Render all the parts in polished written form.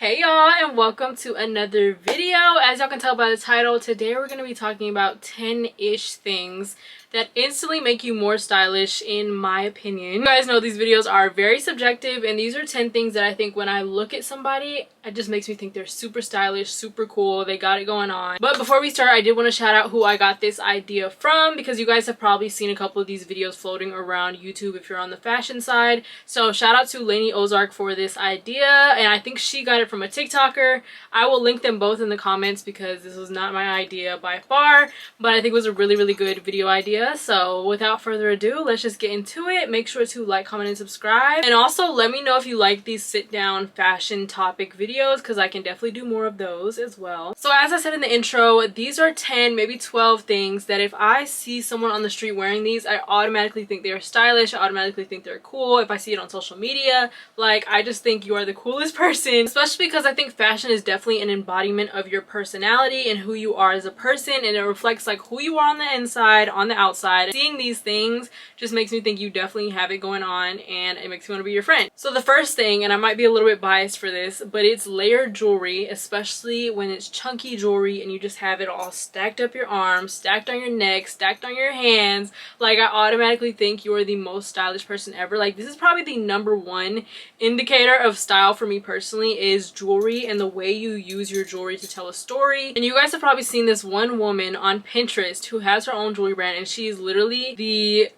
Hey y'all, and welcome to another video. As y'all can tell by the title, today we're going to be talking about 10-ish things that instantly make you more stylish, in my opinion. You guys know these videos are very subjective, and these are 10 things that I think when I look at somebody, it just makes me think they're super stylish, super cool, they got it going on. But before we start, I did want to shout out who I got this idea from, because you guys have probably seen a couple of these videos floating around YouTube if you're on the fashion side. So shout out to Laini Ozark for this idea, and I think she got it from a TikToker. I will link them both in the comments because this was not my idea by far, but I think it was a really good video idea. So without further ado, let's just get into it. Make sure to like, comment, and subscribe, and also let me know if you like these sit down fashion topic videos, because I can definitely do more of those as well. So as I said in the intro, these are 10, maybe 12 things that if I see someone on the street wearing these, I automatically think they're stylish, I automatically think they're cool. If I see it on social media, like, I just think you are the coolest person, especially because I think fashion is definitely an embodiment of your personality and who you are as a person, and it reflects like who you are on the inside, on the outside. Seeing these things just makes me think you definitely have it going on, and it makes me want to be your friend. So the first thing, and I might be a little bit biased for this, but it's layered jewelry, especially when it's chunky jewelry and you just have it all stacked up your arms, stacked on your neck, stacked on your hands. Like, I automatically think you're the most stylish person ever. Like, this is probably the #1 indicator of style for me personally, is jewelry and the way you use your jewelry to tell a story. And you guys have probably seen this one woman on Pinterest who has her own jewelry brand, and she's literally the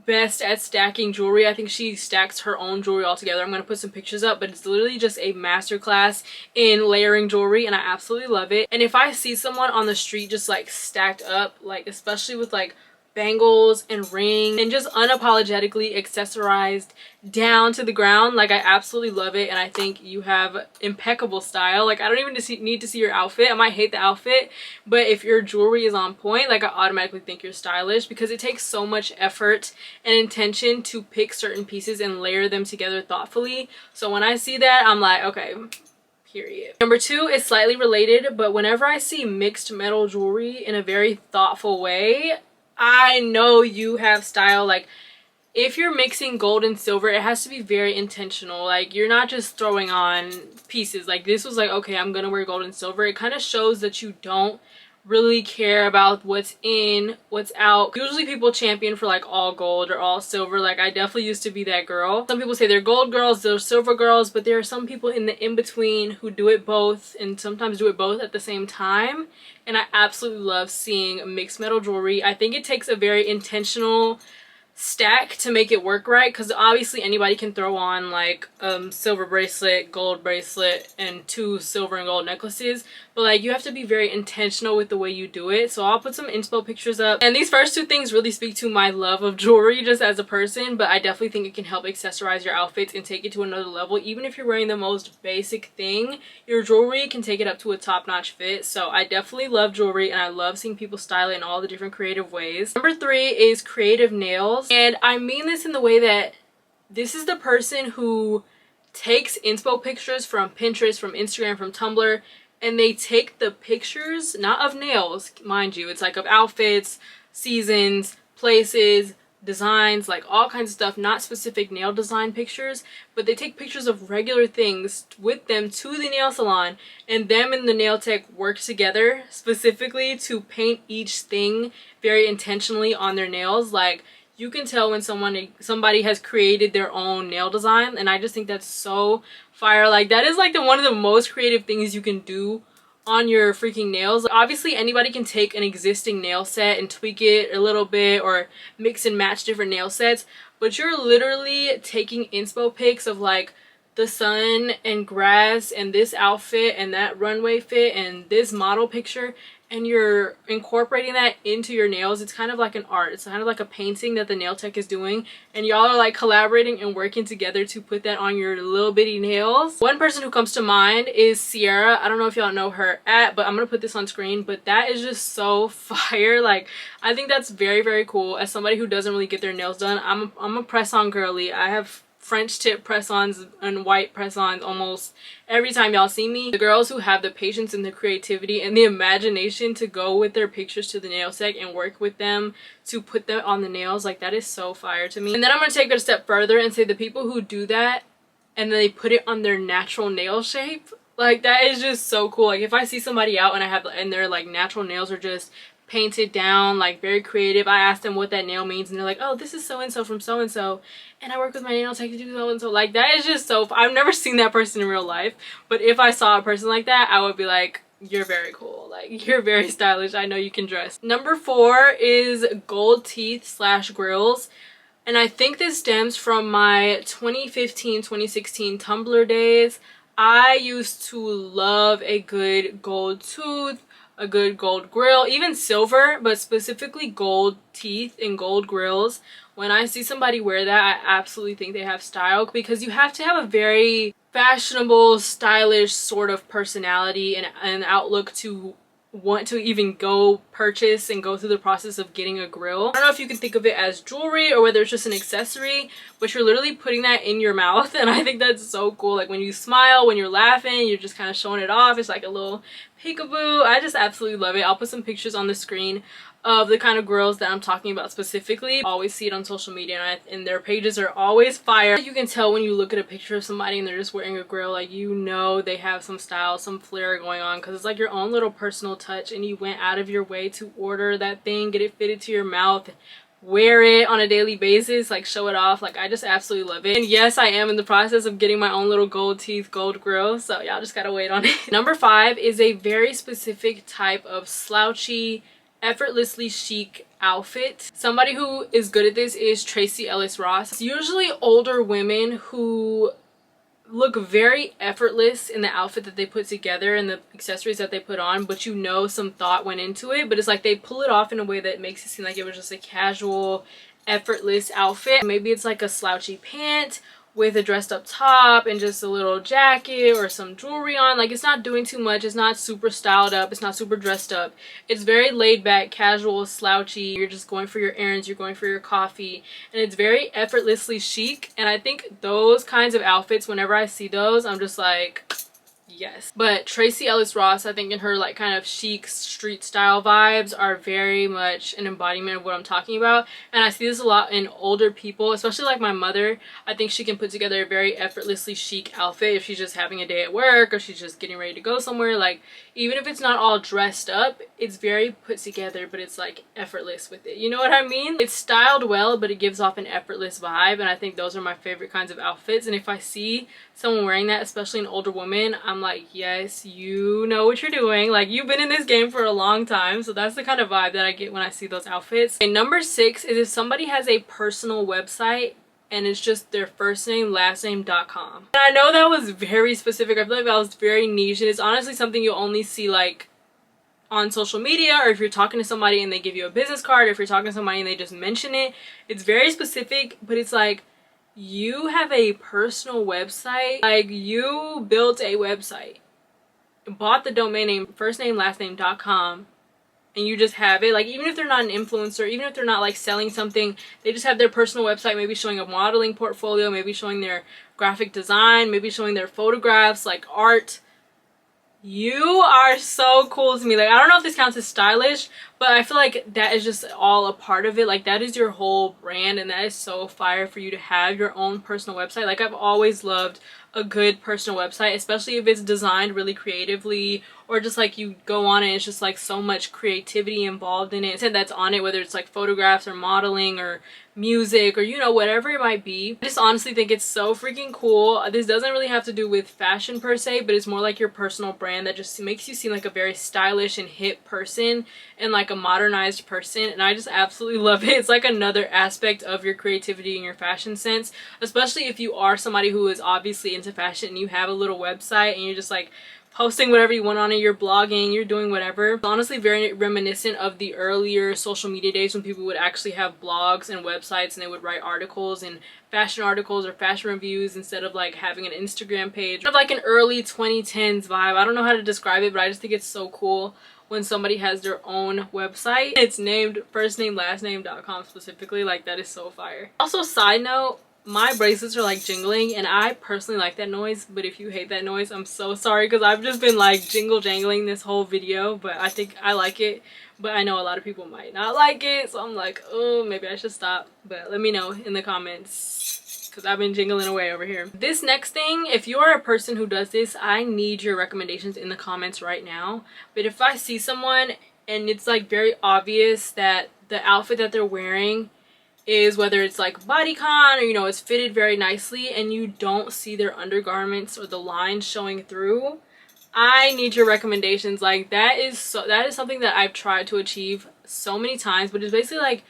best at stacking jewelry. I think she stacks her own jewelry all together. I'm going to put some pictures up, but it's literally just a masterclass in layering jewelry, and I absolutely love it. And if I see someone on the street just like stacked up, like especially with like bangles and rings and just unapologetically accessorized down to the ground, like, I absolutely love it, and I think you have impeccable style. Like, I don't even need to see your outfit. I might hate the outfit, but if your jewelry is on point, like, I automatically think you're stylish, because it takes so much effort and intention to pick certain pieces and layer them together thoughtfully. So when I see that, I'm like, okay, period. #2 is slightly related, but whenever I see mixed metal jewelry in a very thoughtful way, I know you have style. Like, if you're mixing gold and silver, it has to be very intentional. Like, you're not just throwing on pieces. Like, this was like, okay, I'm gonna wear gold and silver. It kind of shows that you don't really care about what's in, what's out. Usually people champion for like all gold or all silver. Like, I definitely used to be that girl. Some people say they're gold girls, they're silver girls, but there are some people in the in-between who do it both, and sometimes do it both at the same time. And I absolutely love seeing mixed metal jewelry. I think it takes a very intentional stack to make it work right, because obviously anybody can throw on like silver bracelet, gold bracelet, and 2 silver and gold necklaces, but like, you have to be very intentional with the way you do it. So I'll put some inspo pictures up, and these first 2 things really speak to my love of jewelry just as a person, but I definitely think it can help accessorize your outfits and take it to another level. Even if you're wearing the most basic thing, your jewelry can take it up to a top-notch fit. So I definitely love jewelry, and I love seeing people style it in all the different creative ways. #3 is creative nails, and I mean this in the way that this is the person who takes inspo pictures from Pinterest, from Instagram, from Tumblr, and they take the pictures, not of nails, mind you, it's like of outfits, seasons, places, designs, like all kinds of stuff, not specific nail design pictures, but they take pictures of regular things with them to the nail salon, and them and the nail tech work together specifically to paint each thing very intentionally on their nails. Like, you can tell when somebody has created their own nail design, and I just think that's so fire. Like, that is like one of the most creative things you can do on your freaking nails. Obviously anybody can take an existing nail set and tweak it a little bit, or mix and match different nail sets, but you're literally taking inspo pics of like the sun and grass and this outfit and that runway fit and this model picture, and you're incorporating that into your nails. It's kind of like an art. It's kind of like a painting that the nail tech is doing, and y'all are like collaborating and working together to put that on your little bitty nails. One person who comes to mind is Sierra. I don't know if y'all know her but I'm gonna put this on screen, but that is just so fire. Like, I think that's very cool. As somebody who doesn't really get their nails done, I'm a press-on girly. I have French tip press-ons and white press-ons almost every time y'all see me. The girls who have the patience and the creativity and the imagination to go with their pictures to the nail tech and work with them to put them on the nails, like, that is so fire to me. And then I'm gonna take it a step further and say the people who do that and then they put it on their natural nail shape, Like, that is just so cool. Like, if I see somebody out and their like natural nails are just painted down, like very creative, I ask them what that nail means and they're like, oh, this is so and so from so and so, and I work with my nail tech to do so and so. Like, that is just so, I've never seen that person in real life, but if I saw a person like that, I would be like, you're very cool, like, you're very stylish, I know you can dress. Number 4 is gold teeth slash grills. And I think this stems from my 2015-2016 Tumblr days. I used to love a good gold tooth, a good gold grill, even silver, but specifically gold teeth and gold grills. When I see somebody wear that, I absolutely think they have style, because you have to have a very fashionable, stylish sort of personality and outlook to want to even go purchase and go through the process of getting a grill. I don't know if you can think of it as jewelry or whether it's just an accessory, but you're literally putting that in your mouth, and I think that's so cool. Like, when you smile, when you're laughing, you're just kind of showing it off. It's like a little peekaboo. I just absolutely love it. I'll put some pictures on the screen of the kind of grills that I'm talking about specifically. I always see it on social media, and their pages are always fire. You can tell when you look at a picture of somebody and they're just wearing a grill, like, you know they have some style, some flair going on, because it's like your own little personal touch, and you went out of your way to order that thing, get it fitted to your mouth, wear it on a daily basis, like, show it off. Like, I just absolutely love it. And yes, I am in the process of getting my own little gold teeth, gold grill, so y'all just gotta wait on it. Number 5 is a very specific type of slouchy, effortlessly chic outfit. Somebody who is good at this is Tracee Ellis Ross. It's usually older women who look very effortless in the outfit that they put together and the accessories that they put on, but you know some thought went into it, but it's like they pull it off in a way that makes it seem like it was just a casual, effortless outfit. Maybe it's like a slouchy pant with a dressed up top and just a little jacket or some jewelry on. Like, it's not doing too much, it's not super styled up, it's not super dressed up, it's very laid back, casual, slouchy. You're just going for your errands, you're going for your coffee, and it's very effortlessly chic. And I think those kinds of outfits, whenever I see those, I'm just like, yes. But Tracee Ellis Ross, I think in her like kind of chic street style vibes, are very much an embodiment of what I'm talking about. And I see this a lot in older people, especially like my mother. I think she can put together a very effortlessly chic outfit if she's just having a day at work or she's just getting ready to go somewhere. Like, even if it's not all dressed up, it's very put together, but it's like effortless with it. You know what I mean? It's styled well, but it gives off an effortless vibe, and I think those are my favorite kinds of outfits. And if I see someone wearing that, especially an older woman, I'm like, yes, you know what you're doing. Like, you've been in this game for a long time. So that's the kind of vibe that I get when I see those outfits. And number 6 is if somebody has a personal website and it's just their first name, last name.com. And I know that was very specific. I feel like that was very niche, and it's honestly something you'll only see like on social media, or if you're talking to somebody and they give you a business card, or if you're talking to somebody and they just mention it. It's very specific, but it's like, you have a personal website. Like, you built a website, bought the domain name firstnamelastname.com, and you just have it. Like, even if they're not an influencer, even if they're not like selling something, they just have their personal website, maybe showing a modeling portfolio, maybe showing their graphic design, maybe showing their photographs, like art. You are so cool to me. Like, I don't know if this counts as stylish, but I feel like that is just all a part of it. Like, that is your whole brand, and that is so fire for you to have your own personal website. Like, I've always loved a good personal website, especially if it's designed really creatively, or just like you go on it, it's just like so much creativity involved in it. And that's on it, whether it's like photographs or modeling or music or, you know, whatever it might be. I just honestly think it's so freaking cool. This doesn't really have to do with fashion per se, but it's more like your personal brand that just makes you seem like a very stylish and hip person and like a modernized person, and I just absolutely love it. It's like another aspect of your creativity and your fashion sense, especially if you are somebody who is obviously into fashion and you have a little website and you're just like posting whatever you want on it, you're blogging, you're doing whatever. It's honestly very reminiscent of the earlier social media days when people would actually have blogs and websites and they would write articles and fashion articles or fashion reviews instead of like having an Instagram page. Kind of like an early 2010s vibe. I don't know how to describe it, but I just think it's so cool when somebody has their own website. It's named firstnamelastname.com specifically. Like, that is so fire. Also, side note, my bracelets are like jingling, and I personally like that noise, but if you hate that noise, I'm so sorry, because I've just been like jingle jangling this whole video, but I think I like it. But I know a lot of people might not like it, so I'm like, oh, maybe I should stop. But let me know in the comments because I've been jingling away over here. This next thing, if you are a person who does this, I need your recommendations in the comments right now. But if I see someone and it's like very obvious that the outfit that they're wearing is, whether it's like bodycon or, you know, it's fitted very nicely and you don't see their undergarments or the lines showing through, I need your recommendations. Like, that is something that I've tried to achieve so many times, but it's basically like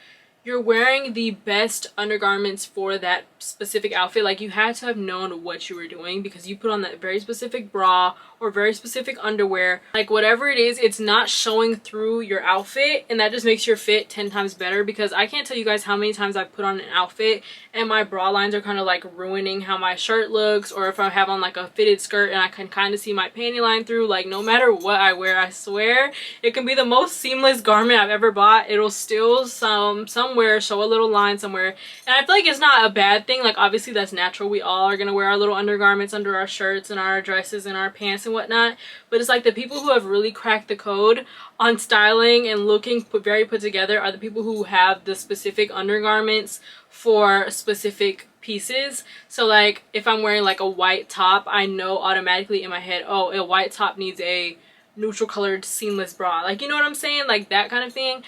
you're wearing the best undergarments for that specific outfit. Like, you had to have known what you were doing because you put on that very specific bra or very specific underwear. Like, whatever it is, it's not showing through your outfit, and that just makes your fit 10 times better. Because I can't tell you guys how many times I've put on an outfit and my bra lines are kind of like ruining how my shirt looks, or if I have on like a fitted skirt and I can kind of see my panty line through. Like, no matter what I wear, I swear it can be the most seamless garment I've ever bought, it'll still somewhere show a little line somewhere. And I feel like it's not a bad thing. Like, obviously that's natural, we all are gonna wear our little undergarments under our shirts and our dresses and our pants and whatnot, but it's like the people who have really cracked the code on styling and looking very put together are the people who have the specific undergarments for specific pieces. So like, if I'm wearing like a white top, I know automatically in my head, oh, a white top needs a neutral colored seamless bra. Like, you know what I'm saying? Like, that kind of thing.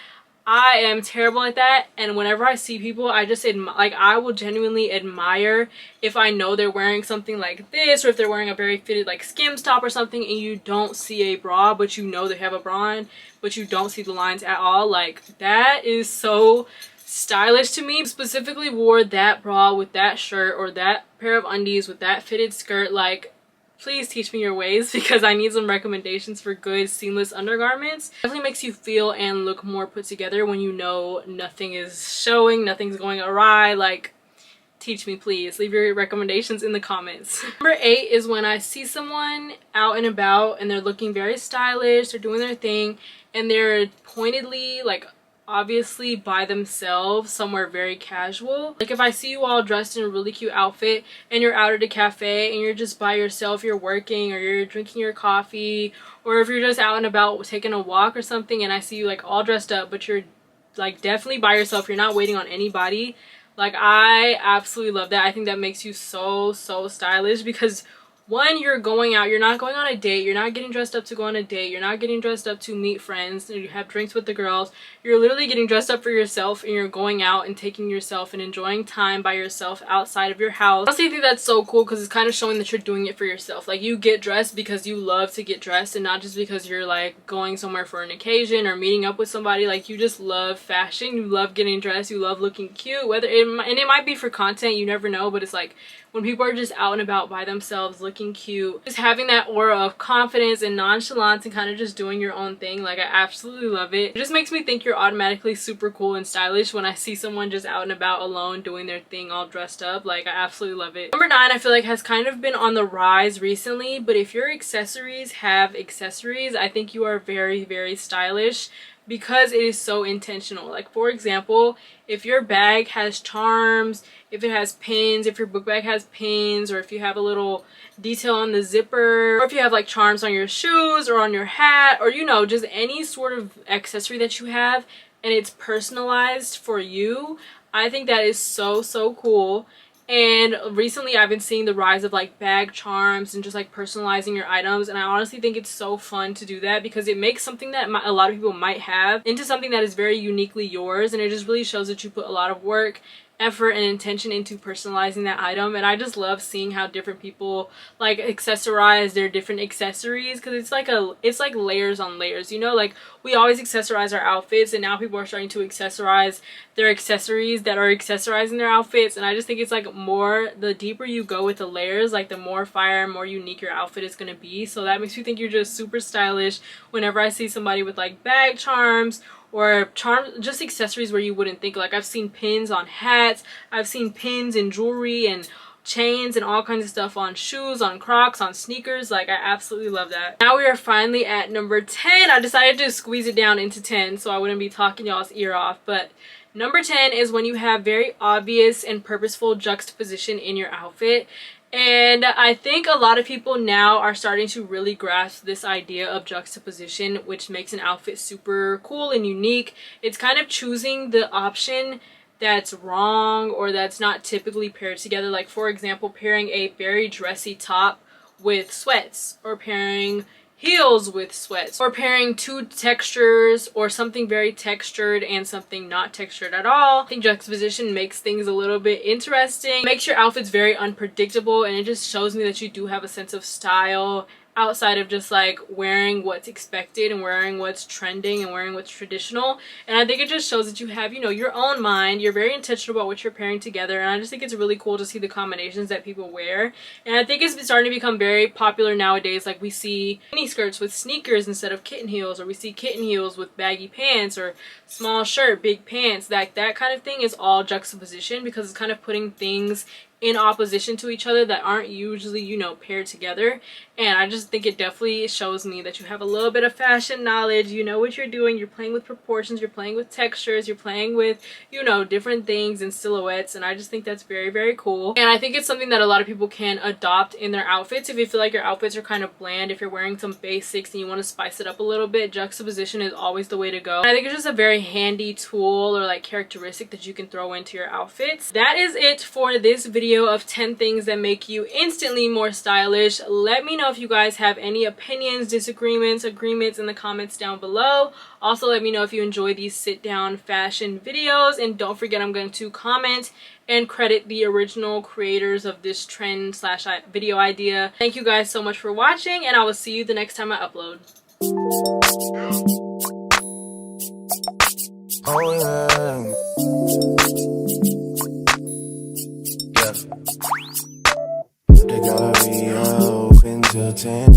I am terrible at that, and whenever I see people, I just like, I will genuinely admire if I know they're wearing something like this, or if they're wearing a very fitted like Skims top or something and you don't see a bra, but you know they have a bra on, but you don't see the lines at all. Like, that is so stylish to me. Specifically wore that bra with that shirt or that pair of undies with that fitted skirt. Like, please teach me your ways because I need some recommendations for good seamless undergarments. It definitely makes you feel and look more put together when you know nothing is showing, nothing's going awry. Like, teach me, please. Leave your recommendations in the comments. Number 8 is when I see someone out and about and they're looking very stylish, they're doing their thing, and they're pointedly, like, obviously by themselves somewhere very casual. Like, if I see you all dressed in a really cute outfit and you're out at a cafe and you're just by yourself, you're working or you're drinking your coffee, or if you're just out and about taking a walk or something and I see you like all dressed up but you're like definitely by yourself, you're not waiting on anybody, like, I absolutely love that. I think that makes you so stylish because, one, you're going out, you're not going on a date, you're not getting dressed up to go on a date, you're not getting dressed up to meet friends, you have drinks with the girls, you're literally getting dressed up for yourself and you're going out and taking yourself and enjoying time by yourself outside of your house. I honestly think that's so cool because it's kind of showing that you're doing it for yourself. Like, you get dressed because you love to get dressed and not just because you're like going somewhere for an occasion or meeting up with somebody. Like, you just love fashion, you love getting dressed, you love looking cute, whether it might be for content, you never know, but it's like when people are just out and about by themselves looking cute, just having that aura of confidence and nonchalance and kind of just doing your own thing. Like, I absolutely love it. It just makes me think you're automatically super cool and stylish when I see someone just out and about alone doing their thing all dressed up. Like, I absolutely love it. Number 9, I feel like has kind of been on the rise recently, but if your accessories have accessories, I think you are very stylish because it is so intentional. Like, for example, if your bag has charms, if it has pins, if your book bag has pins, or if you have a little detail on the zipper, or if you have like charms on your shoes or on your hat, or, you know, just any sort of accessory that you have and it's personalized for you, I think that is so cool. And recently I've been seeing the rise of like bag charms and just like personalizing your items, and I honestly think it's so fun to do that because it makes something that a lot of people might have into something that is very uniquely yours, and it just really shows that you put a lot of work, effort, and intention into personalizing that item. And I just love seeing how different people like accessorize their different accessories, because it's like layers on layers, you know? Like, we always accessorize our outfits, and now people are starting to accessorize their accessories that are accessorizing their outfits, and I just think it's like the deeper you go with the layers, like the more fire and more unique your outfit is going to be. So that makes me think you're just super stylish whenever I see somebody with like bag charms or just accessories where you wouldn't think. Like, I've seen pins on hats, I've seen pins in jewelry and chains and all kinds of stuff on shoes, on Crocs, on sneakers. Like, I absolutely love that. Now we are finally at number 10. I decided to squeeze it down into 10 so I wouldn't be talking y'all's ear off, but number 10 is when you have very obvious and purposeful juxtaposition in your outfit. And I think a lot of people now are starting to really grasp this idea of juxtaposition, which makes an outfit super cool and unique. It's kind of choosing the option that's wrong or that's not typically paired together. Like for example, pairing a very dressy top with sweats, or pairing heels with sweats, or pairing two textures or something very textured and something not textured at all. I think juxtaposition makes things a little bit interesting, makes your outfits very unpredictable, and it just shows me that you do have a sense of style outside of just like wearing what's expected and wearing what's trending and wearing what's traditional. And I think it just shows that you have, you know, your own mind. You're very intentional about what you're pairing together, and I just think it's really cool to see the combinations that people wear. And I think it's starting to become very popular nowadays. Like we see mini skirts with sneakers instead of kitten heels, or we see kitten heels with baggy pants, or small shirt big pants. That kind of thing is all juxtaposition, because it's kind of putting things in opposition to each other that aren't usually, you know, paired together. And I just think it definitely shows me that you have a little bit of fashion knowledge. You know what you're doing. You're playing with proportions, you're playing with textures, you're playing with, you know, different things and silhouettes. And I just think that's very, very cool. And I think it's something that a lot of people can adopt in their outfits. If you feel like your outfits are kind of bland, if you're wearing some basics and you want to spice it up a little bit, juxtaposition is always the way to go. And I think it's just a very handy tool or like characteristic that you can throw into your outfits. That is it for this video of 10 things that make you instantly more stylish. Let me know if you guys have any opinions, disagreements, agreements in the comments down below. Also, let me know if you enjoy these sit down fashion videos, and don't forget, I'm going to comment and credit the original creators of this trend slash video idea. Thank you guys so much for watching, and I will see you the next time I upload. Oh yeah. The gallery open till 10.